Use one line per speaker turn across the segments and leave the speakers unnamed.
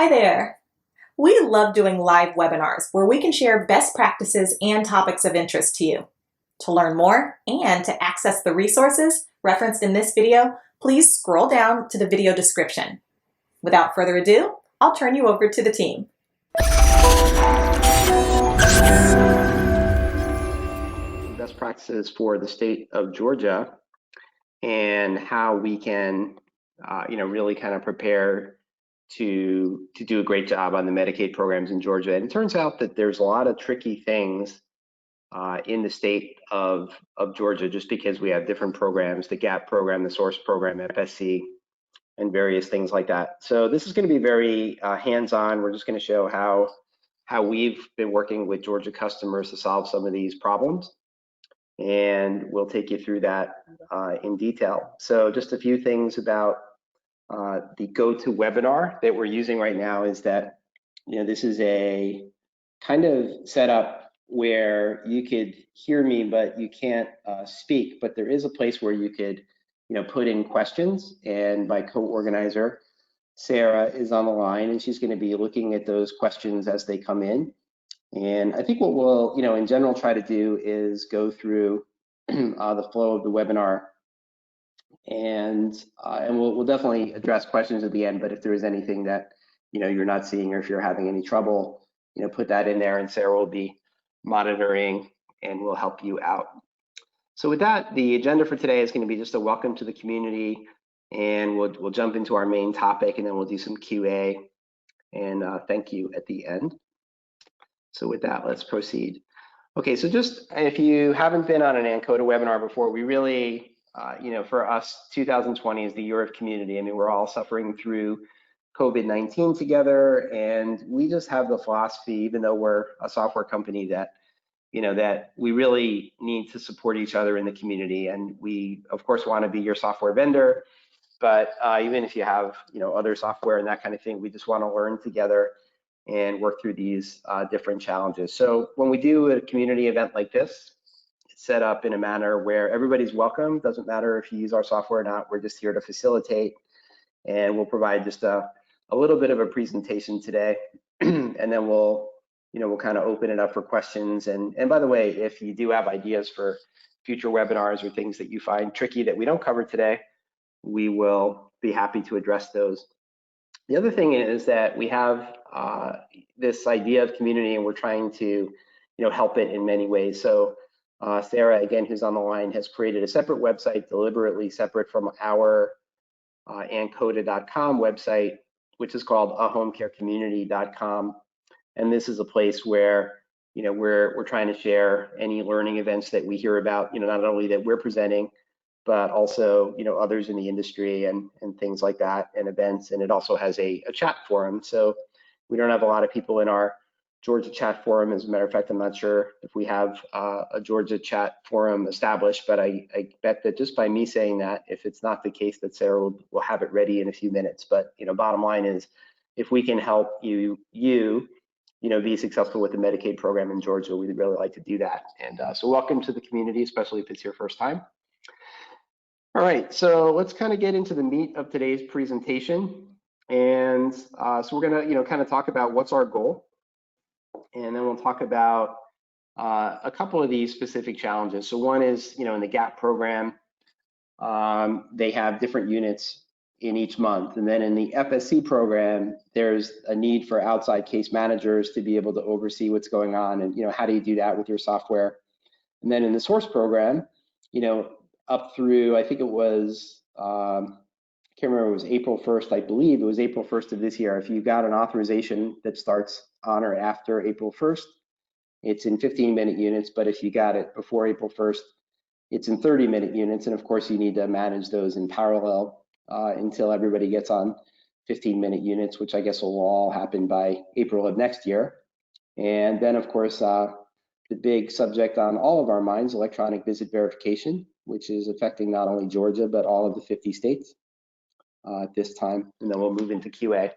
Hi there. We love doing live webinars where we can share best practices and topics of interest to you. To learn more and to access the resources referenced in this video, please scroll down to the video description. Without further ado, I'll turn you over to the team.
Best practices for the state of Georgia and how we can, really kind of prepare to do a great job on the Medicaid programs in Georgia. And it turns out that there's a lot of tricky things in the state of Georgia, just because we have different programs, the GAP program, the SOURCE program, FSC, and various things like that. So this is going to be very hands-on. We're just going to show how we've been working with Georgia customers to solve some of these problems. And we'll take you through that in detail. So just a few things about the GoToWebinar that we're using right now is that, this is a kind of setup where you could hear me, but you can't speak, but there is a place where you could, put in questions, and my co-organizer, Sarah, is on the line, and she's going to be looking at those questions as they come in. And I think what we'll, in general try to do is go through the flow of the webinar, and we'll definitely address questions at the end. But if there is anything that you're not seeing, or if you're having any trouble, put that in there, and Sarah will be monitoring and will help you out. So with that, the agenda for today is going to be just a welcome to the community, and we'll jump into our main topic, and then we'll do some QA and thank you at the end. So with that, let's proceed. Okay, so just if you haven't been on an ANCODA webinar before, we really, for us, 2020 is the year of community. I mean, we're all suffering through COVID-19 together, and we just have the philosophy, even though we're a software company, that that we really need to support each other in the community. And we, of course, want to be your software vendor, but even if you have other software and that kind of thing, we just want to learn together and work through these different challenges. So when we do a community event like this, it's set up in a manner where everybody's welcome. Doesn't matter if you use our software or not. We're just here to facilitate, and we'll provide just a little bit of a presentation today, and then we'll kind of open it up for questions. And by the way, if you do have ideas for future webinars or things that you find tricky that we don't cover today, we will be happy to address those. The other thing is that we have this idea of community, and we're trying to, help it in many ways. So Sarah, again, who's on the line, has created a separate website, deliberately separate from our ancoda.com website, which is called ahomecarecommunity.com. And this is a place where, we're trying to share any learning events that we hear about, not only that we're presenting, but also, others in the industry and things like that, and events. And it also has a chat forum. So we don't have a lot of people in our Georgia chat forum. As a matter of fact, I'm not sure if we have a Georgia chat forum established, but I bet that just by me saying that, if it's not the case, that Sarah will have it ready in a few minutes. But, bottom line is, if we can help you be successful with the Medicaid program in Georgia, we'd really like to do that. And so welcome to the community, especially if it's your first time. All right, so let's kind of get into the meat of today's presentation. And so we're gonna, kind of talk about what's our goal. And then we'll talk about a couple of these specific challenges. So one is, in the GAP program, they have different units in each month. And then in the FSC program, there's a need for outside case managers to be able to oversee what's going on. And, how do you do that with your software? And then in the SOURCE program, up through, I think it was, I can't remember, it was April 1st, I believe it was April 1st of this year. If you got an authorization that starts on or after April 1st, it's in 15-minute units. But if you got it before April 1st, it's in 30-minute units. And of course, you need to manage those in parallel until everybody gets on 15-minute units, which I guess will all happen by April of next year. And then, of course, the big subject on all of our minds, electronic visit verification, which is affecting not only Georgia, but all of the 50 states at this time. And then we'll move into QA.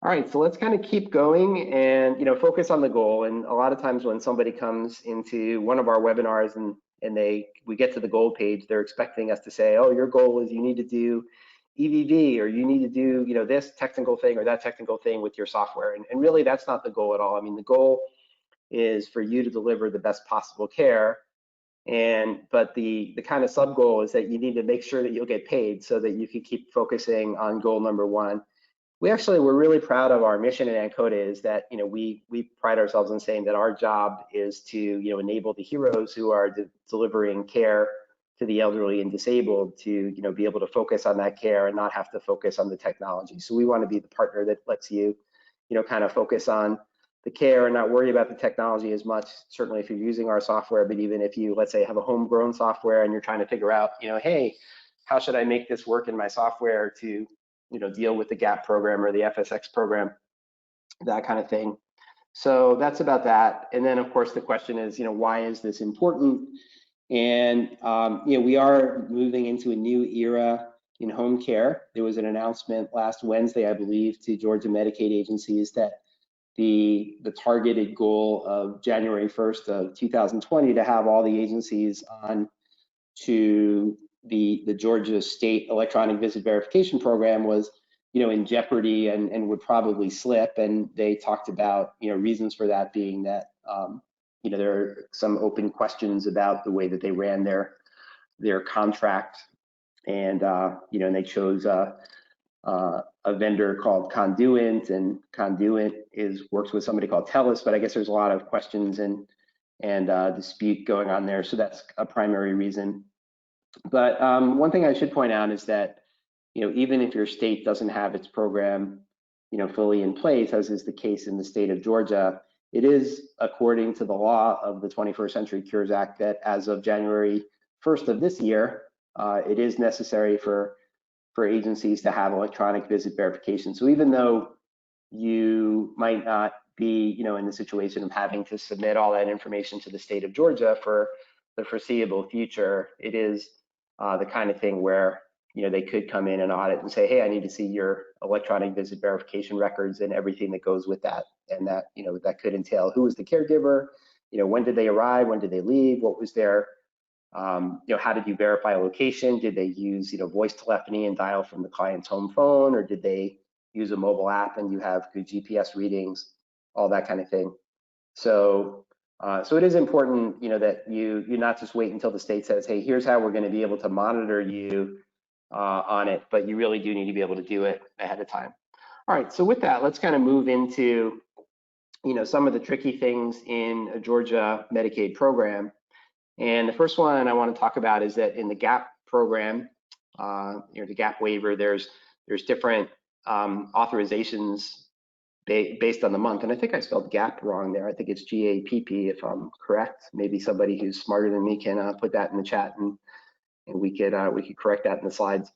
All right, so let's kind of keep going and focus on the goal. And a lot of times when somebody comes into one of our webinars and we get to the goal page, they're expecting us to say, oh, your goal is you need to do EVV, or you need to do, this technical thing or that technical thing with your software. And really, that's not the goal at all. I mean, the goal is for you to deliver the best possible care. But the kind of sub goal is that you need to make sure that you'll get paid so that you can keep focusing on goal number one. We're really proud of our mission at Ankota, is that, we pride ourselves in saying that our job is to, enable the heroes who are delivering care to the elderly and disabled to, be able to focus on that care and not have to focus on the technology. So we want to be the partner that lets you, kind of focus on the care and not worry about the technology as much. Certainly if you're using our software, but even if you, let's say, have a homegrown software and you're trying to figure out, hey, how should I make this work in my software to, deal with the GAP program or the FSX program, that kind of thing. So that's about that. And then of course the question is, why is this important? And we are moving into a new era in home care. There was an announcement last Wednesday, I believe, to Georgia Medicaid agencies that the targeted goal of January 1st of 2020 to have all the agencies on to the Georgia State Electronic Visit Verification Program was, in jeopardy and would probably slip. And they talked about, reasons for that being that, there are some open questions about the way that they ran their contract, and and they chose a vendor called Conduent, and Conduent works with somebody called TELUS, but I guess there's a lot of questions and dispute going on there, so that's a primary reason. But one thing I should point out is that, even if your state doesn't have its program, fully in place, as is the case in the state of Georgia, it is according to the law of the 21st Century Cures Act that as of January 1st of this year, it is necessary for agencies to have electronic visit verification. So even though you might not be, in the situation of having to submit all that information to the state of Georgia for the foreseeable future, it is the kind of thing where, they could come in and audit and say, hey, I need to see your electronic visit verification records and everything that goes with that. And that, that could entail who was the caregiver, when did they arrive, when did they leave, what was their, how did you verify a location? Did they use, voice telephony and dial from the client's home phone, or did they use a mobile app and you have good GPS readings, all that kind of thing. So so it is important, that you not just wait until the state says, hey, here's how we're going to be able to monitor you on it, but you really do need to be able to do it ahead of time. All right, so with that, let's kind of move into, some of the tricky things in a Georgia Medicaid program. And the first one I want to talk about is that in the GAP program, the GAP waiver, there's different authorizations based on the month. And I think I spelled GAP wrong there. I think it's GAPP if I'm correct. Maybe somebody who's smarter than me can put that in the chat, and we could correct that in the slides.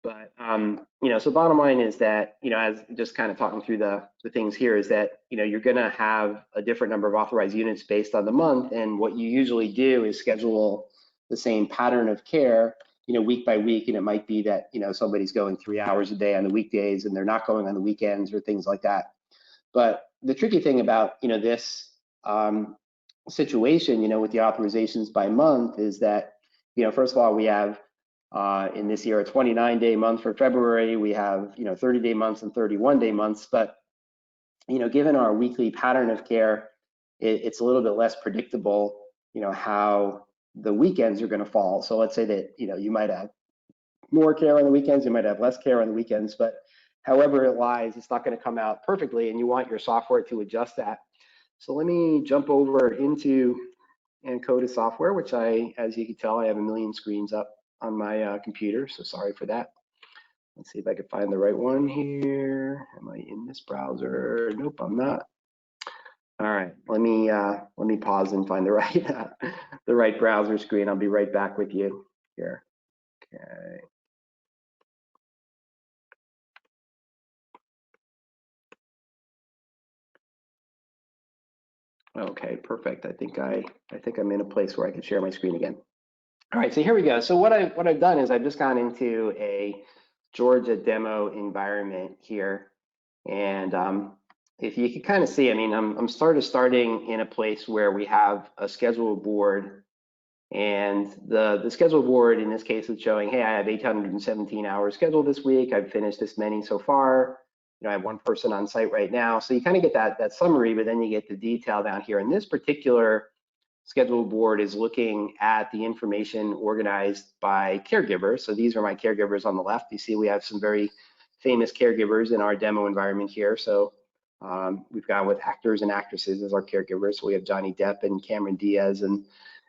But so bottom line is that, as just kind of talking through the things here, is that, you're going to have a different number of authorized units based on the month. And what you usually do is schedule the same pattern of care, week by week. And it might be that, somebody's going 3 hours a day on the weekdays and they're not going on the weekends or things like that. But the tricky thing about, this situation, with the authorizations by month is that, first of all, we have in this year a 29-day month for February. We have 30-day months and 31-day months. But given our weekly pattern of care, it's a little bit less predictable, how the weekends are going to fall. So let's say that you might have more care on the weekends, you might have less care on the weekends, but however it lies, it's not going to come out perfectly, and you want your software to adjust that. So let me jump over into Ankota software, which as you can tell, I have a million screens up on my computer, so sorry for that. Let's see if I can find the right one here. Am I in this browser? Nope, I'm not. All right, let me pause and find the right browser screen. I'll be right back with you here. Okay. Okay, perfect. I think I'm in a place where I can share my screen again. All right, so here we go. So what I've done is I've just gone into a Georgia demo environment here, and if you can kind of see, I mean, I'm starting in a place where we have a schedule board And the schedule board in this case is showing, hey, I have 817 hours scheduled this week. I've finished this many so far. I have one person on site right now. So you kind of get that summary, but then you get the detail down here. And this particular schedule board is looking at the information organized by caregivers. So these are my caregivers on the left. You see we have some very famous caregivers in our demo environment here. So we've gone with actors and actresses as our caregivers. So we have Johnny Depp and Cameron Diaz and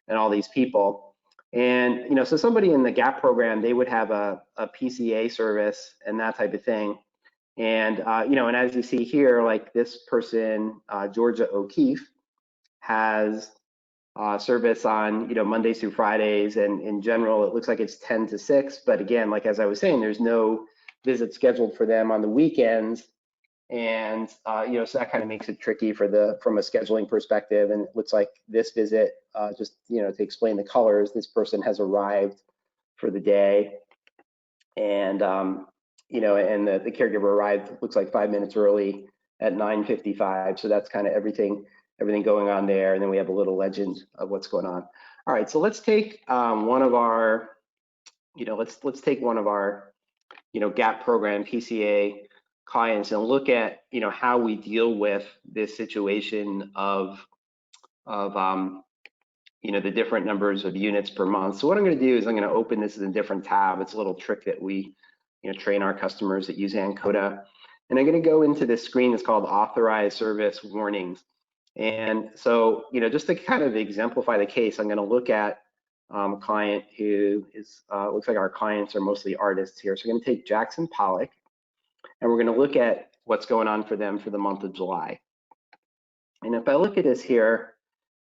all these people. And so somebody in the GAP program, they would have a PCA service and that type of thing. And and as you see here, like this person, Georgia O'Keefe, has service on Mondays through Fridays, and in general it looks like it's 10 to 6. But again, like as I was saying, there's no visit scheduled for them on the weekends. And so that kind of makes it tricky from a scheduling perspective. And it looks like this visit, just to explain the colors, this person has arrived for the day, and and the caregiver arrived, looks like 5 minutes early at 9:55. So that's kind of everything going on there. And then we have a little legend of what's going on. All right, so let's take one of our, let's take one of our, GAP program PCA clients and look at how we deal with this situation of the different numbers of units per month. So what I'm going to do is I'm going to open this in a different tab. It's a little trick that we train our customers that use Ancoda. And I'm going to go into this screen that's called Authorized Service Warnings. And so just to kind of exemplify the case, I'm going to look at a client who is looks like our clients are mostly artists here. So I'm going to take Jackson Pollock, and we're going to look at what's going on for them for the month of July. And if I look at this here,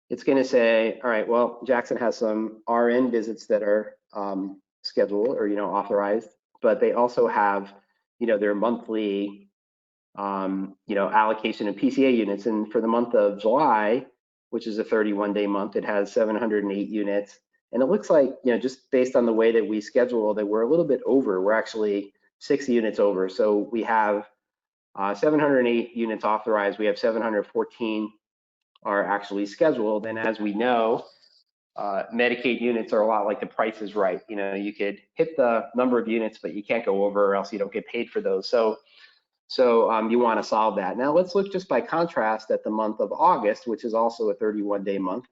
it's going to say, all right, well, Jackson has some RN visits that are scheduled or authorized, but they also have their monthly allocation of PCA units. And for the month of July, which is a 31-day month, it has 708 units. And it looks like, just based on the way that we schedule, that we're a little bit over. We're actually 6 units over. So we have 708 units authorized. We have 714 are actually scheduled. And as we know, Medicaid units are a lot like the Price is Right. You could hit the number of units, but you can't go over, or else you don't get paid for those. So you want to solve that. Now let's look just by contrast at the month of August, which is also a 31-day month.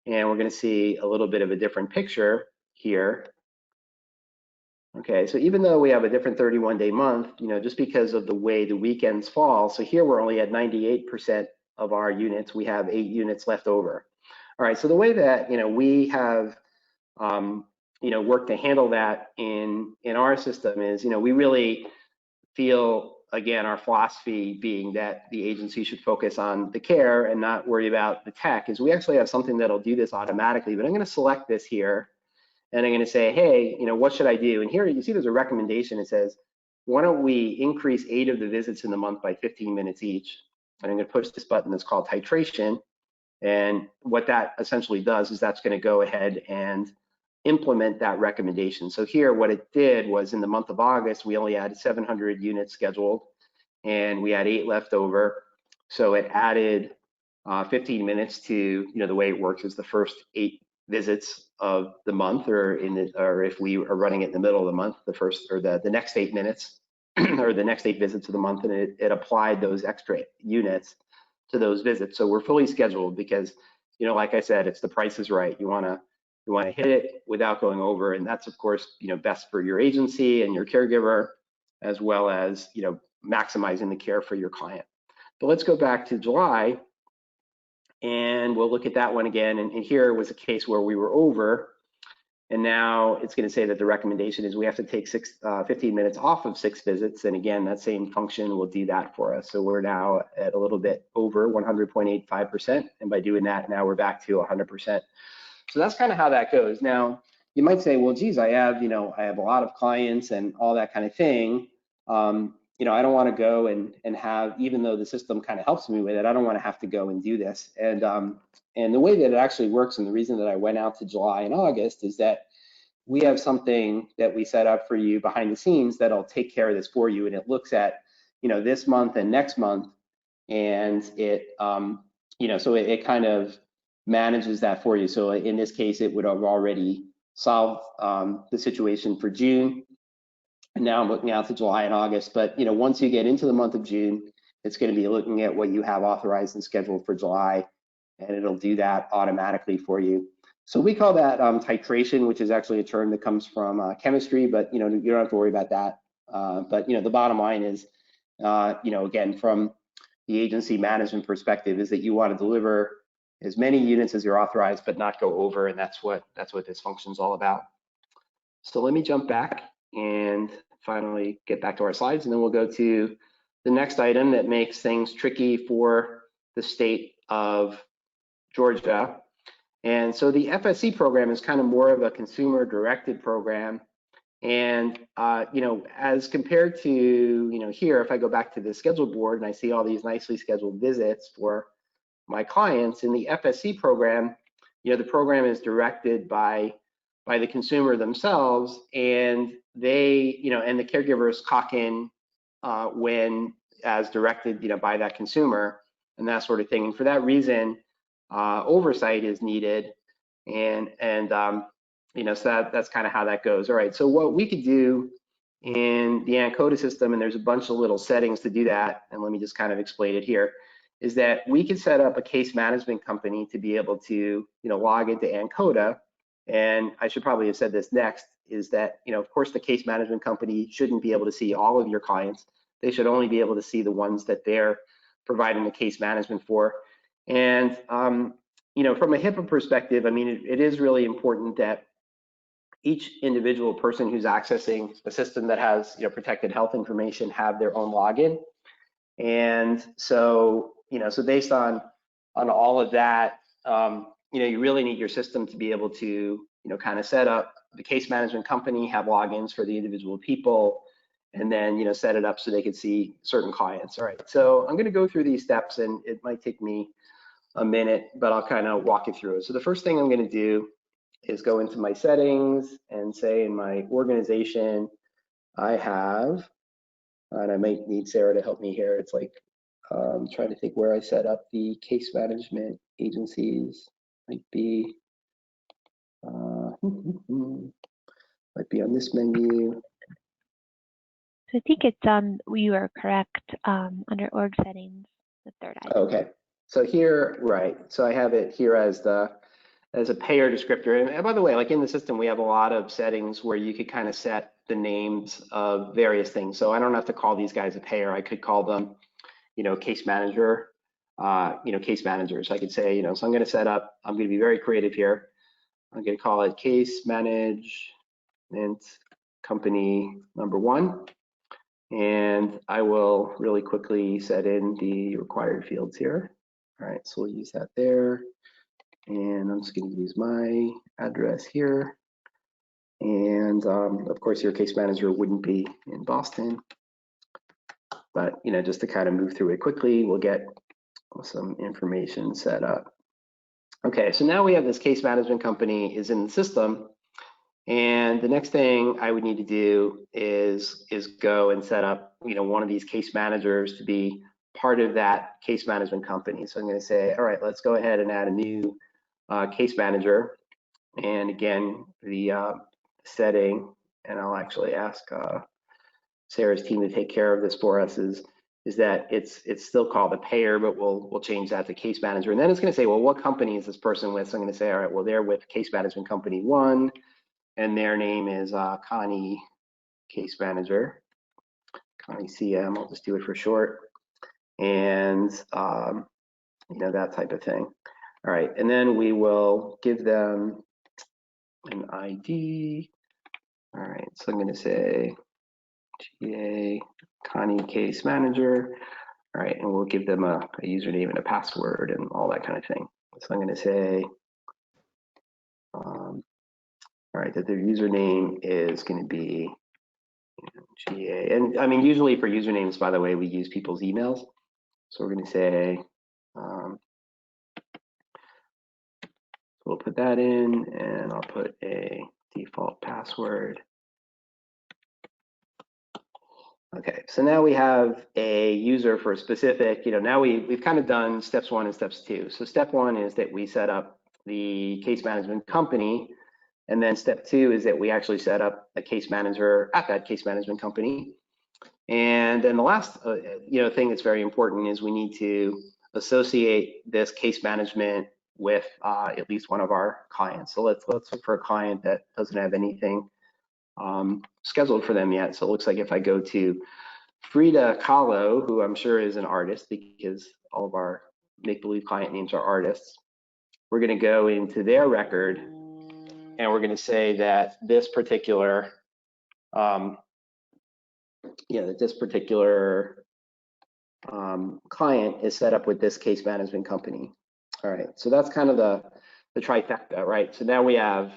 And we're going to see a little bit of a different picture here. Okay, so even though we have a different 31-day month, just because of the way the weekends fall, so here we're only at 98% of our units. We have 8 units left over. All right, so the way that we have worked to handle that in our system is we really feel, again, our philosophy being that the agency should focus on the care and not worry about the tech, is we actually have something that'll do this automatically. But I'm going to select this here, and I'm going to say, hey, what should I do? And here you see there's a recommendation. It says, why don't we increase 8 of the visits in the month by 15 minutes each? And I'm going to push this button that's called titration. And what that essentially does is that's going to go ahead and implement that recommendation. So here, what it did was in the month of August, we only had 700 units scheduled, and we had 8 left over. So it added 15 minutes to, the way it works is the first 8 visits of the month, or if we are running it in the middle of the month, the first or the next 8 minutes, or the next 8 visits of the month, and it applied those extra units to those visits. So we're fully scheduled because, like I said, it's the Price is Right. You want to hit it without going over, and that's of course best for your agency and your caregiver, as well as maximizing the care for your client. But let's go back to July, and we'll look at that one again. And here was a case where we were over, and now it's going to say that the recommendation is we have to take 15 minutes off of 6 visits. And again, that same function will do that for us. So we're now at a little bit over 100.85%. And by doing that, now we're back to 100%. So that's kind of how that goes. Now, you might say, well, geez, I have a lot of clients and all that kind of thing. I don't want to go and have, even though the system kind of helps me with it, I don't want to have to go and do this. And the way that it actually works, and the reason that I went out to July and August, is that we have something that we set up for you behind the scenes that'll take care of this for you. And it looks at, this month and next month, and it, so it kind of manages that for you. So in this case, it would have already solved the situation for June. And now I'm looking out to July and August. But once you get into the month of June, it's going to be looking at what you have authorized and scheduled for July, and it'll do that automatically for you. So we call that titration, which is actually a term that comes from chemistry, but you don't have to worry about that. But the bottom line is, again, from the agency management perspective, is that you want to deliver as many units as you're authorized, but not go over, and that's what this function is all about. So let me jump back and finally get back to our slides, and then we'll go to the next item that makes things tricky for the state of Georgia. And so the FSC program is kind of more of a consumer-directed program. And as compared to here, if I go back to the schedule board and I see all these nicely scheduled visits for my clients in the FSC program, the program is directed by the consumer themselves, and they, and the caregivers clock in when as directed, by that consumer and that sort of thing. And for that reason, oversight is needed, and so that's kind of how that goes. All right, so what we could do in the ANCODA system, and there's a bunch of little settings to do that, and let me just kind of explain it here, is that we could set up a case management company to be able to log into ANCODA. And I should probably have said this next, is that of course the case management company shouldn't be able to see all of your clients. They should only be able to see the ones that they're providing the case management for. And from a HIPAA perspective, I mean, it is really important that each individual person who's accessing a system that has protected health information have their own login. And so so based on all of that, you really need your system to be able to kind of set up the case management company, have logins for the individual people, and then set it up so they could see certain clients. All right, so I'm going to go through these steps, and it might take me a minute, but I'll kind of walk you through it. So the first thing I'm going to do is go into my settings and say in my organization, I have, and I might need Sarah to help me here. It's like trying to think where I set up the case management agencies. Might be might be on this menu.
So I think it's on, you are correct, under org settings, the third item.
Okay, so here, right, so I have it here as a payer descriptor. And by the way, like in the system, we have a lot of settings where you could kind of set the names of various things. So I don't have to call these guys a payer. I could call them, case manager, case managers. I could say, so I'm going to set up, I'm going to be very creative here. I'm going to call it case management company number 1. And I will really quickly set in the required fields here. All right, so we'll use that there. And I'm just going to use my address here. And of course, your case manager wouldn't be in Boston. But just to kind of move through it quickly, we'll get some information set up. Okay, so now we have this case management company is in the system. And the next thing I would need to do is go and set up one of these case managers to be part of that case management company. So I'm going to say, all right, let's go ahead and add a new case manager. And again, the setting, and I'll actually ask Sarah's team to take care of this for us, is that it's still called a payer, but we'll change that to case manager. And then it's going to say, well, what company is this person with? So I'm going to say, all right, well, they're with case management company 1, and their name is Connie Case Manager, Connie CM. I'll just do it for short, and that type of thing. All right, and then we will give them an ID. All right, so I'm going to say GA Connie Case Manager. All right, and we'll give them a username and a password and all that kind of thing. So I'm going to say, all right, that their username is going to be GA. And I mean, usually for usernames, by the way, we use people's emails. So we're going to say, we'll put that in, and I'll put a default password. Okay, so now we have a user for a specific, now we've kind of done steps 1 and steps 2. So step 1 is that we set up the case management company. And then step 2 is that we actually set up a case manager at that case management company. And then the last, thing that's very important is we need to associate this case management with at least one of our clients. So let's look for a client that doesn't have anything scheduled for them yet. So it looks like if I go to Frida Kahlo, who I'm sure is an artist because all of our make-believe client names are artists, we're going to go into their record and we're going to say that this particular, client is set up with this case management company. All right, so that's kind of the trifecta, right? So now we have,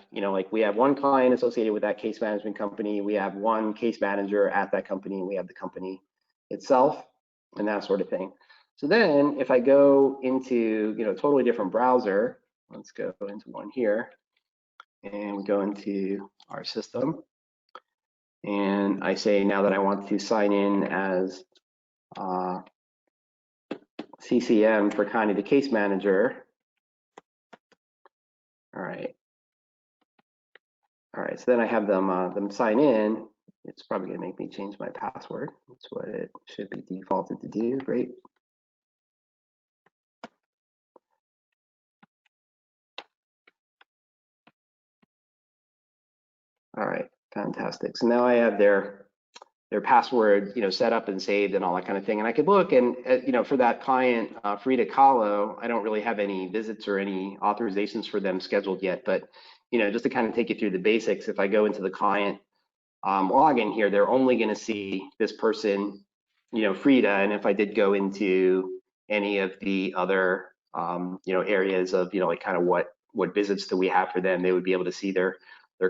we have one client associated with that case management company, we have one case manager at that company, and we have the company itself, and that sort of thing. So then if I go into, a totally different browser, let's go into one here, and we go into our system, and I say now that I want to sign in as CCM for kind of the case manager. All right, so then I have them sign in. It's probably gonna make me change my password. That's what it should be defaulted to do. Great. All right, fantastic. So now I have their password, set up and saved and all that kind of thing. And I could look and, for that client, Frida Kahlo, I don't really have any visits or any authorizations for them scheduled yet. But, just to kind of take you through the basics, if I go into the client login here, they're only going to see this person, Frida. And if I did go into any of the other, areas of, like kind of what visits do we have for them, they would be able to see their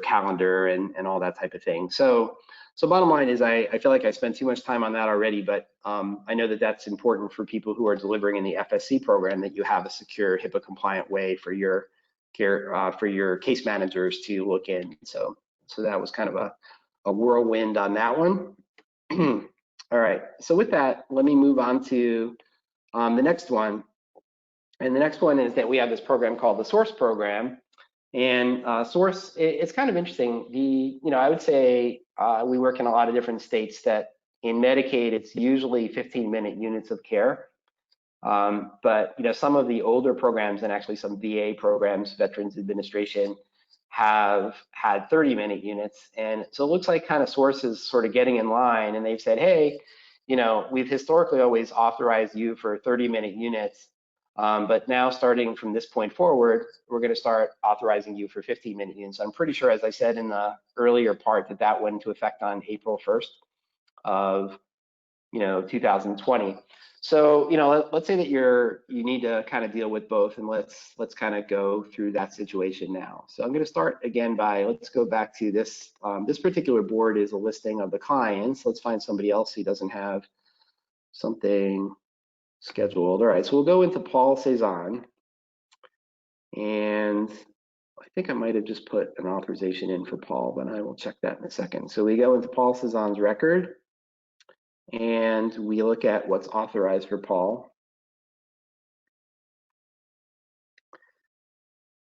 calendar and all that type of thing. So bottom line is I feel like I spent too much time on that already, but I know that that's important for people who are delivering in the FSC program, that you have a secure HIPAA compliant way for your case managers to look in. So that was kind of a whirlwind on that one. All right, so with that, let me move on to the next one. And the next one is that we have this program called the SOURCE program. And SOURCE, it's kind of interesting. I would say we work in a lot of different states that in Medicaid, it's usually 15-minute units of care. But some of the older programs and actually some VA programs, Veterans Administration, have had 30-minute units. And so it looks like kind of SOURCE is sort of getting in line, and they've said, hey, we've historically always authorized you for 30-minute units. But now starting from this point forward, we're going to start authorizing you for 15-minute units. I'm pretty sure, as I said in the earlier part, that went into effect on April 1st of 2020. So let's say that you need to kind of deal with both, and let's kind of go through that situation now. So I'm going to start again by, let's go back to this. This particular board is a listing of the clients. Let's find somebody else who doesn't have something scheduled. All right, so we'll go into Paul Cezanne, and I think I might have just put an authorization in for Paul, but I will check that in a second. So we go into Paul Cezanne's record, and we look at what's authorized for Paul.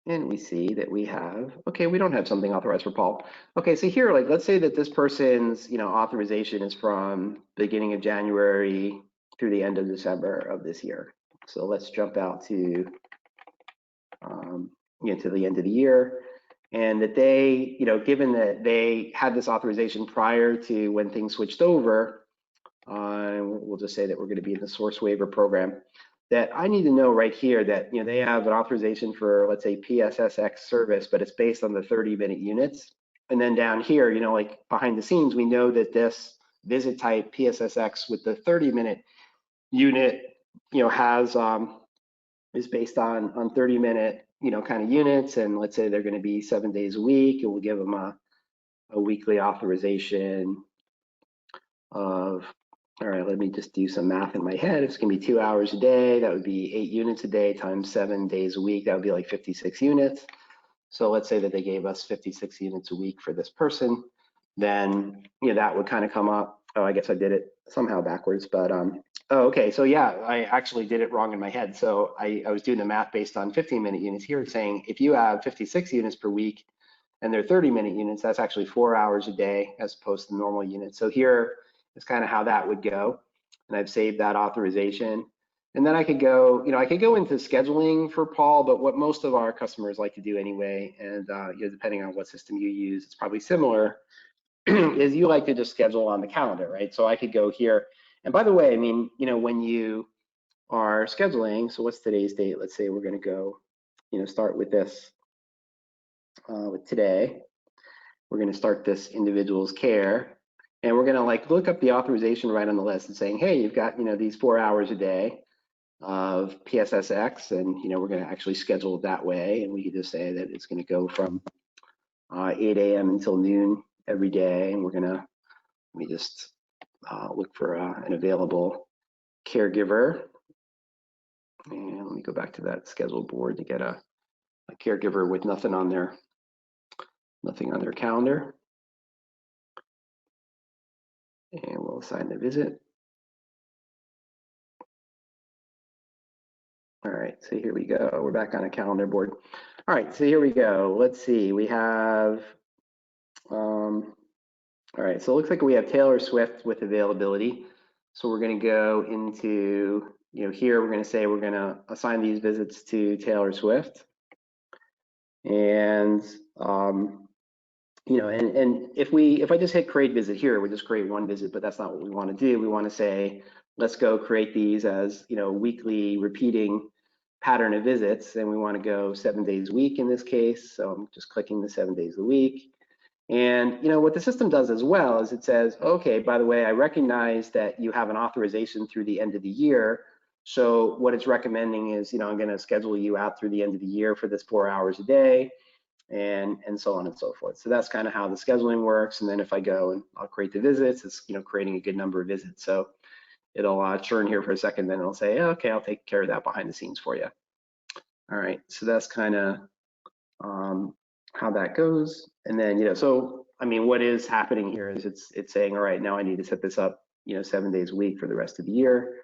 And we see that we have, okay, we don't have something authorized for Paul. Okay, so here, like, let's say that this person's, authorization is from beginning of January through the end of December of this year. So let's jump out to, to the end of the year, and that they, given that they had this authorization prior to when things switched over, we'll just say that we're going to be in the source waiver program, that I need to know right here that they have an authorization for, let's say, PSSX service, but it's based on the 30-minute units. And then down here, like behind the scenes, we know that this visit type PSSX with the 30-minute unit, has is based on 30-minute, kind of units, and let's say they're going to be 7 days a week, and we'll give them a weekly authorization of, all right, let me just do some math in my head. It's gonna be 2 hours a day. That would be 8 units a day times 7 days a week. That would be like 56 units. So let's say that they gave us 56 units a week for this person. Then, that would kind of come up. Oh, I guess I did it somehow backwards, but oh, okay. So yeah, I actually did it wrong in my head. So I was doing the math based on 15-minute units. Here it's saying if you have 56 units per week and they're 30-minute units, that's actually 4 hours a day as opposed to normal units. So here is kind of how that would go. And I've saved that authorization. And then I could go, I could go into scheduling for Paul, but what most of our customers like to do anyway, and depending on what system you use, it's probably similar, is you like to just schedule on the calendar, right? So I could go here. And by the way, I mean, when you are scheduling, so what's today's date? Let's say we're going to go, start with this, with today. We're going to start this individual's care. And we're going to look up the authorization right on the list and saying, hey, you've got, these 4 hours a day of PSSX, and, we're going to actually schedule it that way. And we could just say that it's going to go from 8 a.m. until noon every day. And we're going to, let me just look for an available caregiver. And let me go back to that schedule board to get a caregiver with nothing on their calendar. And we'll assign the visit. All right, so here we go. We're back on a calendar board. All right, so here we go. Let's see, we have, all right, so it looks like we have Taylor Swift with availability. So we're gonna go into, here we're gonna say we're gonna assign these visits to Taylor Swift. And, and if I just hit create visit here, we just create one visit, but that's not what we wanna do. We wanna say, let's go create these as, weekly repeating pattern of visits, and we want to go 7 days a week in this case. So I'm just clicking the 7 days a week. And what the system does as well is it says, okay, by the way, I recognize that you have an authorization through the end of the year. So what it's recommending is, I'm going to schedule you out through the end of the year for this 4 hours a day, and so on and so forth. So that's kind of how the scheduling works. And then if I go and I'll create the visits, it's creating a good number of visits. So it'll churn here for a second, then it'll say, okay, I'll take care of that behind the scenes for you. All right, so that's kind of how that goes. And then, so I mean, what is happening here is it's saying, all right, now I need to set this up, 7 days a week for the rest of the year.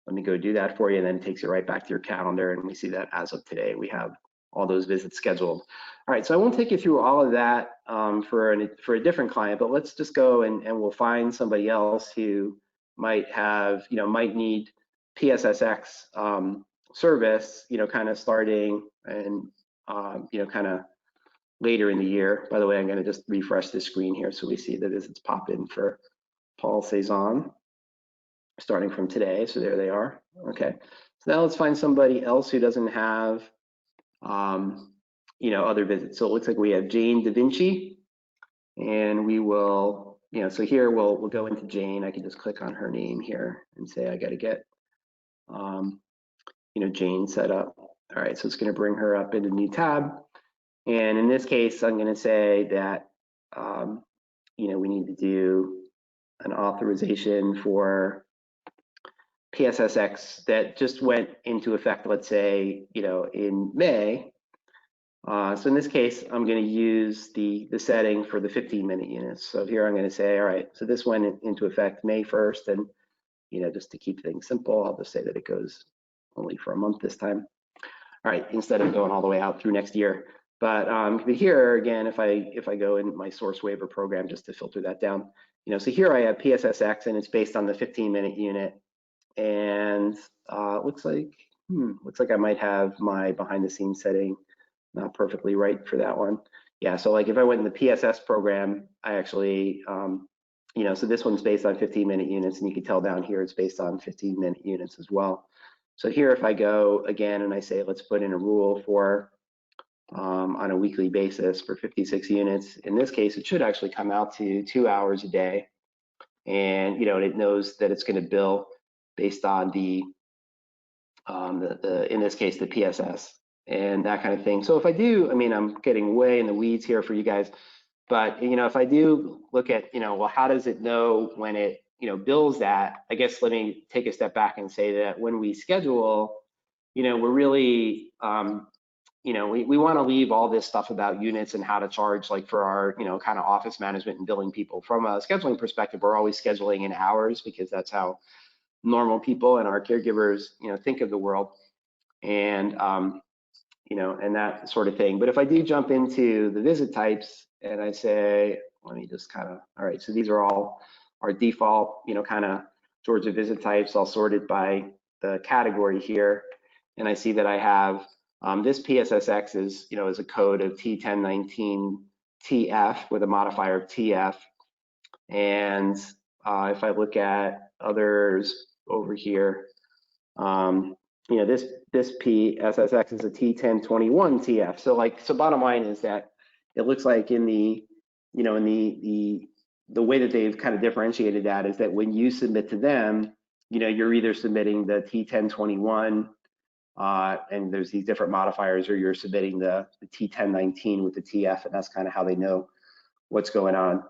Let me go do that for you, and then it takes you right back to your calendar. And we see that as of today, we have all those visits scheduled. All right, so I won't take you through all of that for a different client, but let's just go and we'll find somebody else who might have, might need PSSX service, kind of starting and, kind of later in the year. By the way, I'm going to just refresh this screen here so we see the visits pop in for Paul Cezanne starting from today. So there they are. Okay. So now let's find somebody else who doesn't have, other visits. So it looks like we have Jane Da Vinci, and we will, so here we'll go into Jane. I can just click on her name here and say I got to get, Jane set up. All right, so it's going to bring her up into a new tab. And in this case, I'm going to say that, we need to do an authorization for PSSX that just went into effect, let's say, in May. So in this case, I'm going to use the setting for the 15-minute units. So here I'm going to say, all right, so this went into effect May 1st. And, just to keep things simple, I'll just say that it goes only for a month this time. All right, instead of going all the way out through next year. But here again, if I go in my source waiver program just to filter that down, so here I have PSSX, and it's based on the 15-minute unit. And looks like I might have my behind the scenes setting not perfectly right for that one. Yeah, so like if I went in the PSS program, I actually, so this one's based on 15-minute units, and you can tell down here it's based on 15-minute units as well. So here, if I go again and I say, let's put in a rule for on a weekly basis for 56 units, in this case, it should actually come out to 2 hours a day. And, it knows that it's going to bill based on the in this case, the PSS and that kind of thing. So if I do, I mean, I'm getting way in the weeds here for you guys, but, if I do look at, well, how does it know when it, bills that? I guess let me take a step back and say that when we schedule, we're really, we want to leave all this stuff about units and how to charge, like for our, kind of office management and billing people. From a scheduling perspective, we're always scheduling in hours because that's how normal people and our caregivers, think of the world, and and that sort of thing. But if I do jump into the visit types and I say, let me just all right, so these are all our default, kind of Georgia visit types, all sorted by the category here. And I see that I have this PSSX is, is a code of T1019TF with a modifier of TF. And if I look at others over here, this PSSX is a T1021TF. So bottom line is that it looks like in the, the way that they've kind of differentiated that is that when you submit to them, you're either submitting the T1021 and there's these different modifiers, or you're submitting the T1019 with the TF, and that's kind of how they know what's going on.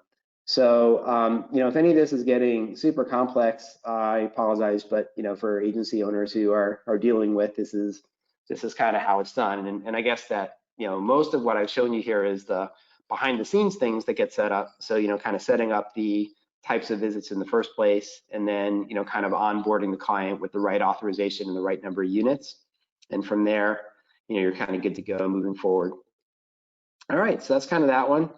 So, if any of this is getting super complex, I apologize, but for agency owners who are dealing with this is kind of how it's done. And I guess that most of what I've shown you here is the behind the scenes things that get set up. So kind of setting up the types of visits in the first place, and then kind of onboarding the client with the right authorization and the right number of units. And from there, you're kind of good to go moving forward. All right, so that's kind of that one.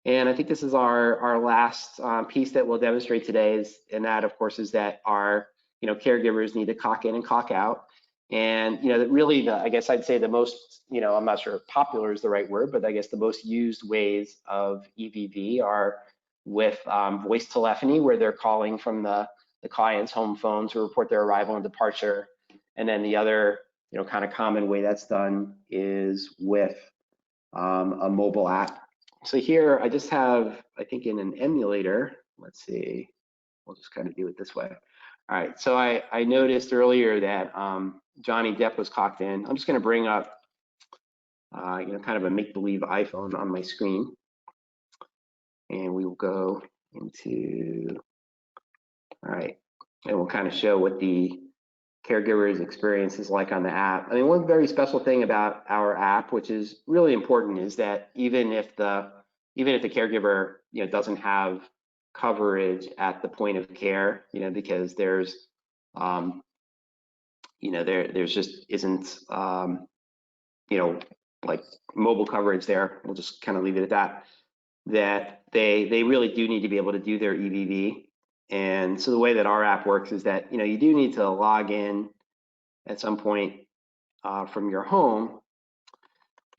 And I think this is our last piece that we'll demonstrate today, and that, of course, is that our caregivers need to clock in and clock out. And that really, I guess I'd say the most, I'm not sure if popular is the right word, but I guess the most used ways of EVV are with voice telephony, where they're calling from the client's home phone to report their arrival and departure. And then the other, kind of common way that's done is with a mobile app. So here I just have, I think in an emulator, let's see, we'll just kind of do it this way. All right, so I noticed earlier that Johnny Depp was clocked in. I'm just going to bring up, kind of a make-believe iPhone on my screen. And we will go into, all right, and we'll kind of show what the caregiver's experience is like on the app. I mean, one very special thing about our app, which is really important, is that even if the caregiver doesn't have coverage at the point of care, because there's there's just isn't like mobile coverage there. We'll just kind of leave it at that. That they really do need to be able to do their EVV. And so the way that our app works is that you do need to log in at some point from your home,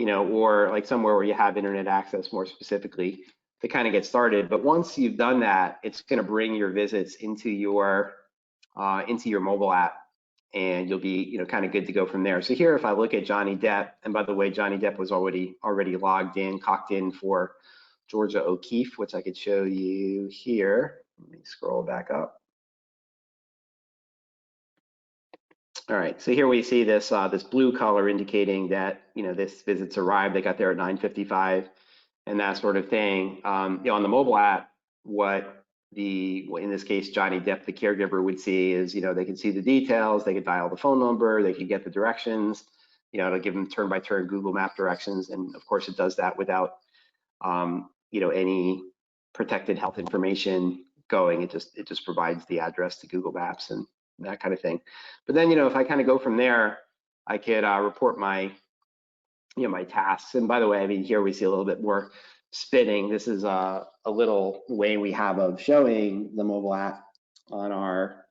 or like somewhere where you have internet access more specifically to kind of get started. But once you've done that, it's going to bring your visits into your mobile app, and you'll be kind of good to go from there. So here, if I look at Johnny Depp, and by the way, Johnny Depp was already logged in, cocked in for Georgia O'Keeffe, which I could show you here. Let me scroll back up. All right, so here we see this this blue color indicating that this visit's arrived. They got there at 9:55 and that sort of thing. On the mobile app, what in this case Johnny Depp, the caregiver, would see is they can see the details, they could dial the phone number, they could get the directions. It'll give them turn-by-turn Google Map directions, and of course it does that without any protected health information going. It just provides the address to Google Maps and that kind of thing. But then if I kind of go from there, I could report my my tasks. And by the way, I mean, here we see a little bit more spinning. This is a little way we have of showing the mobile app on our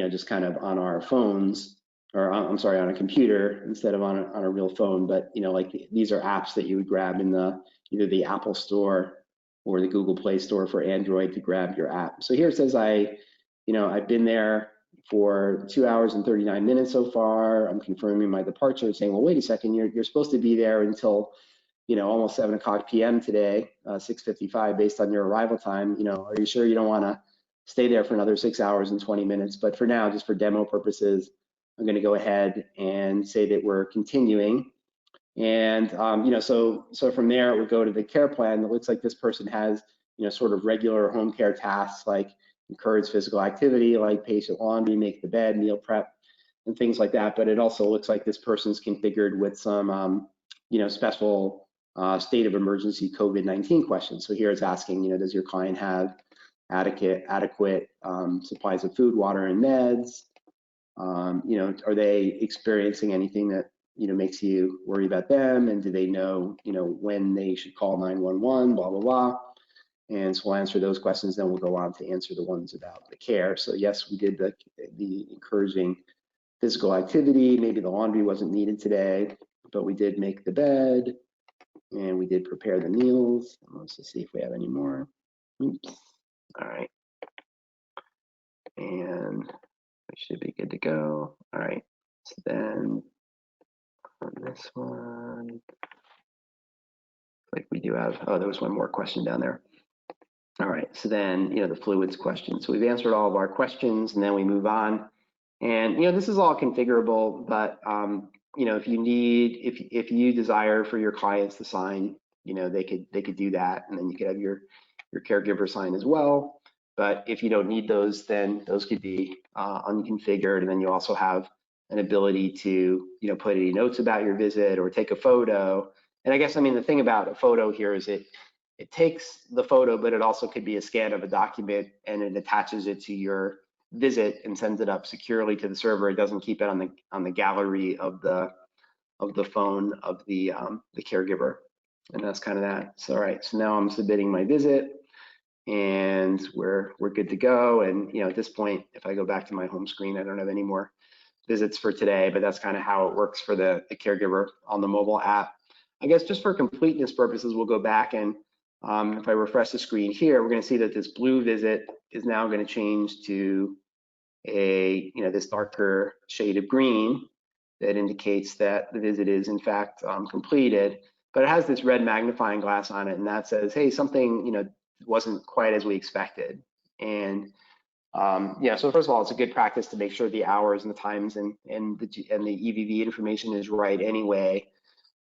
just kind of on our phones, or I'm sorry, on a computer instead of on a real phone. But like these are apps that you would grab in either the Apple Store or the Google Play Store for Android to grab your app. So here it says I've been there for 2 hours and 39 minutes so far. I'm confirming my departure, saying, well, wait a second, you're supposed to be there until almost 7 o'clock p.m. today, 6:55, based on your arrival time. Are you sure you don't want to stay there for another 6 hours and 20 minutes? But for now, just for demo purposes, I'm going to go ahead and say that we're continuing. And so from there, it would go to the care plan. It looks like this person has sort of regular home care tasks like encourage physical activity, like patient laundry, make the bed, meal prep, and things like that. But it also looks like this person's configured with some, special state of emergency COVID-19 questions. So here it's asking, does your client have adequate supplies of food, water, and meds? Are they experiencing anything that makes you worry about them? And do they know when they should call 911? Blah blah blah. And so we'll answer those questions. Then we'll go on to answer the ones about the care. So yes, we did the encouraging physical activity. Maybe the laundry wasn't needed today, but we did make the bed and we did prepare the meals. Let's just see if we have any more. Oops. All right. And we should be good to go. All right. So then on this one, like we do have, oh, there was one more question down there. All right, so then, the fluids question. So we've answered all of our questions and then we move on. And, this is all configurable, but, if you need, if you desire for your clients to sign, they could do that. And then you could have your caregiver sign as well. But if you don't need those, then those could be unconfigured. And then you also have an ability to, put any notes about your visit or take a photo. And I guess, the thing about a photo here is it takes the photo, but it also could be a scan of a document and it attaches it to your visit and sends it up securely to the server. It doesn't keep it on the gallery of the phone of the caregiver. And that's kind of that. So all right, so now I'm submitting my visit and we're good to go. And at this point, if I go back to my home screen, I don't have any more visits for today, but that's kind of how it works for the caregiver on the mobile app. I guess just for completeness purposes, we'll go back and if I refresh the screen here, we're going to see that this blue visit is now going to change to this darker shade of green that indicates that the visit is in fact completed. But it has this red magnifying glass on it, and that says, hey, something wasn't quite as we expected. And so first of all, it's a good practice to make sure the hours and the times and the EVV information is right anyway.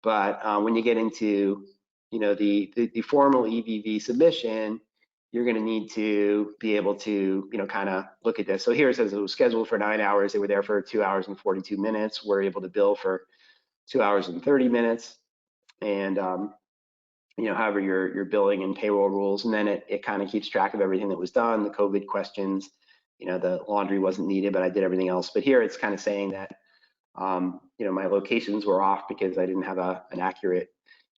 But when you get into the formal EVV submission, you're going to need to be able to, kind of look at this. So here it says it was scheduled for 9 hours. They were there for 2 hours and 42 minutes. We're able to bill for 2 hours and 30 minutes. And, however your billing and payroll rules. And then it kind of keeps track of everything that was done, the COVID questions, the laundry wasn't needed, but I did everything else. But here it's kind of saying that, my locations were off because I didn't have an accurate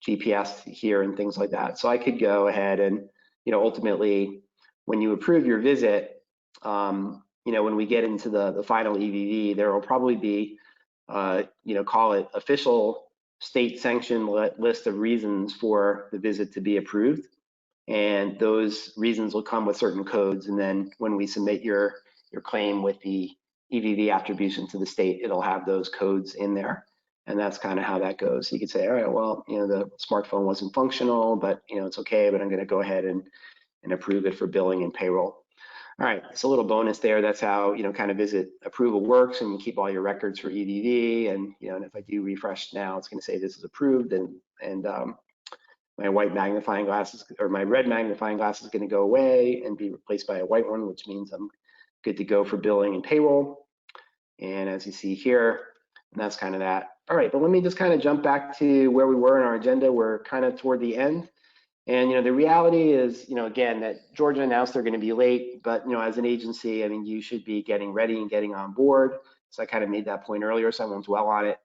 GPS here and things like that. So I could go ahead and, ultimately, when you approve your visit, when we get into the final EVV, there will probably be, call it official state sanctioned list of reasons for the visit to be approved. And those reasons will come with certain codes. And then when we submit your claim with the EVV attribution to the state, it'll have those codes in there. And that's kind of how that goes. So you could say, all right, well, the smartphone wasn't functional, but it's okay, but I'm going to go ahead and approve it for billing and payroll. All right, it's a little bonus there. That's how, kind of visit approval works, and you keep all your records for EVV. And, and if I do refresh now, it's going to say this is approved, and my white magnifying glasses or my red magnifying glass is going to go away and be replaced by a white one, which means I'm good to go for billing and payroll. And as you see here, and that's kind of that. All right, but let me just kind of jump back to where we were in our agenda. We're kind of toward the end. And, the reality is, again, that Georgia announced they're going to be late, but, as an agency, you should be getting ready and getting on board. So I kind of made that point earlier, so I won't dwell on it.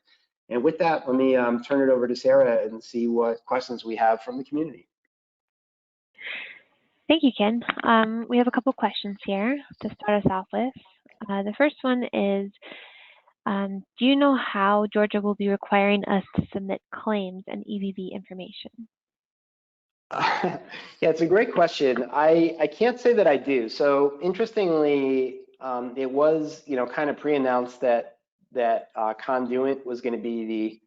And with that, let me turn it over to Sarah and see what questions we have from the community.
Thank you, Ken. We have a couple questions here to start us off with. The first one is, do you know how Georgia will be requiring us to submit claims and EVV information?
Yeah, it's a great question. I can't say that I do. So interestingly, it was kind of pre-announced that Conduent was going to be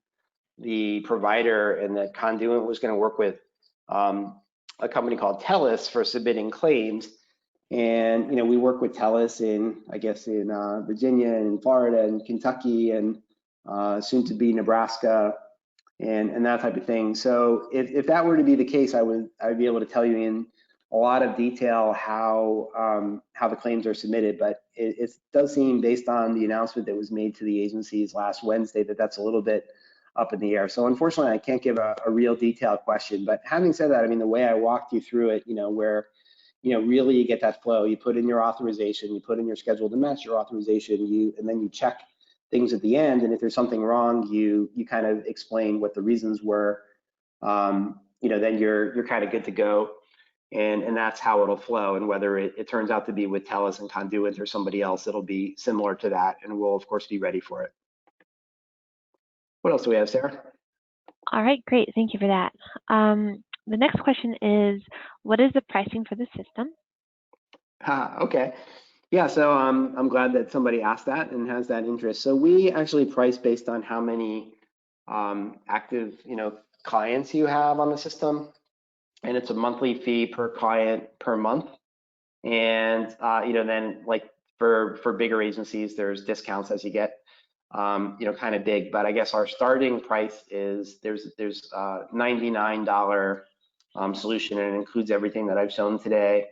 the provider, and that Conduent was going to work with a company called TELUS for submitting claims. And we work with TELUS in Virginia and Florida and Kentucky and soon to be Nebraska. And that type of thing. So if that were to be the case, I'd be able to tell you in a lot of detail how the claims are submitted, but it does seem, based on the announcement that was made to the agencies last Wednesday, that that's a little bit up in the air. So unfortunately, I can't give a real detailed question. But having said that, I mean, the way I walked you through it, where really you get that flow. You put in your authorization, you put in your schedule to match your authorization, and then you check things at the end. And if there's something wrong, you kind of explain what the reasons were. Then you're kind of good to go. And that's how it'll flow. And whether it turns out to be with TELUS and Conduent or somebody else, it'll be similar to that. And we'll, of course, be ready for it. What else do we have, Sarah?
All right, great. Thank you for that. The next question is, what is the pricing for the system?
Okay. Yeah, so I'm glad that somebody asked that and has that interest. So we actually price based on how many active, clients you have on the system. And it's a monthly fee per client per month. And, then like for bigger agencies, there's discounts as you get, kind of big. But I guess our starting price is there's a $99 solution, and it includes everything that I've shown today.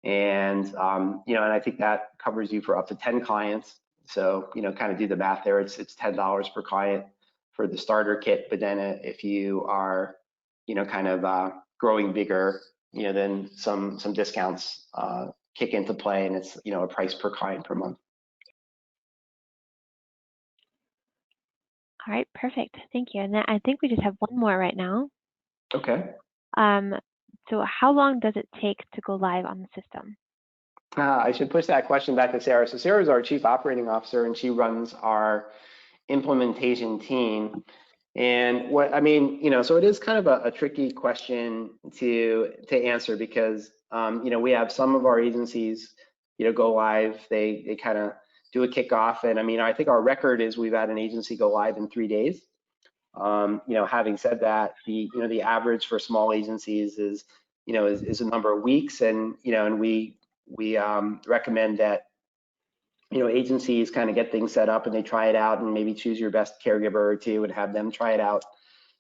And, and I think that covers you for up to 10 clients. So, kind of do the math there. It's $10 per client for the starter kit. But then if you are, kind of growing bigger, then some discounts kick into play, and it's, a price per client per month.
All right, perfect. Thank you. And then I think we just have one more right now.
Okay.
So how long does it take to go live on the system?
I should push that question back to Sarah. So Sarah is our Chief Operating Officer, and she runs our implementation team. And so it is kind of a tricky question to answer, because, we have some of our agencies, go live, they kind of do a kickoff. And I think our record is we've had an agency go live in 3 days. Having said that, the average for small agencies is a number of weeks, and and we recommend that agencies kind of get things set up and they try it out, and maybe choose your best caregiver or two and have them try it out.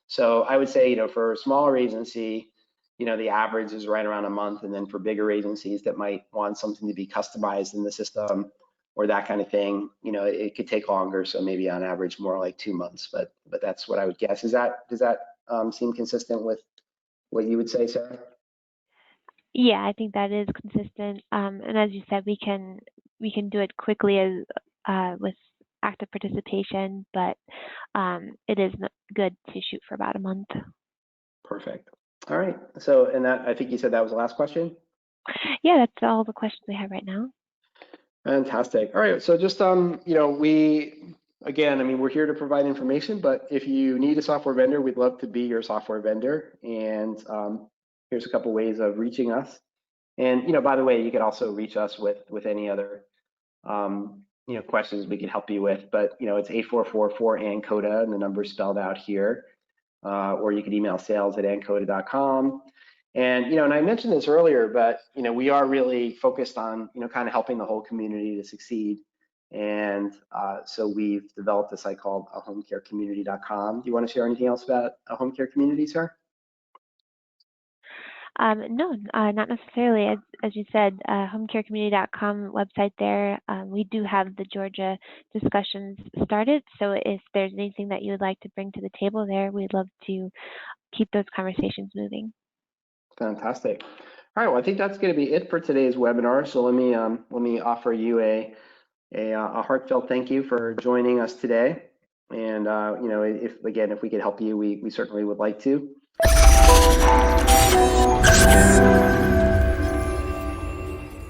So I would say for a smaller agency, the average is right around a month, and then for bigger agencies that might want something to be customized in the system or that kind of thing, it could take longer. So maybe on average more like 2 months, but that's what I would guess. Does that seem consistent with what you would say, Sarah?
Yeah, I think that is consistent. And as you said, we can do it quickly as with active participation, but it is good to shoot for about a month.
Perfect. All right. So, and that, I think you said that was the last question?
Yeah, that's all the questions we have right now.
Fantastic. All right. So just, we're here to provide information, but if you need a software vendor, we'd love to be your software vendor. And here's a couple ways of reaching us. And, by the way, you can also reach us with any other, questions we can help you with. But, it's 8444-ANCODA, and the number's spelled out here. Or you can email sales@ancoda.com. And, and I mentioned this earlier, but, we are really focused on, kind of helping the whole community to succeed. And so we've developed a site called homecarecommunity.com. Do you want to share anything else about a home care community, sir?
No, not necessarily. As you said, homecarecommunity.com website there. We do have the Georgia discussions started. So if there's anything that you would like to bring to the table there, we'd love to keep those conversations moving.
Fantastic. All right. Well, I think that's going to be it for today's webinar. So let me offer you a heartfelt thank you for joining us today. And if we could help you, we certainly would like to.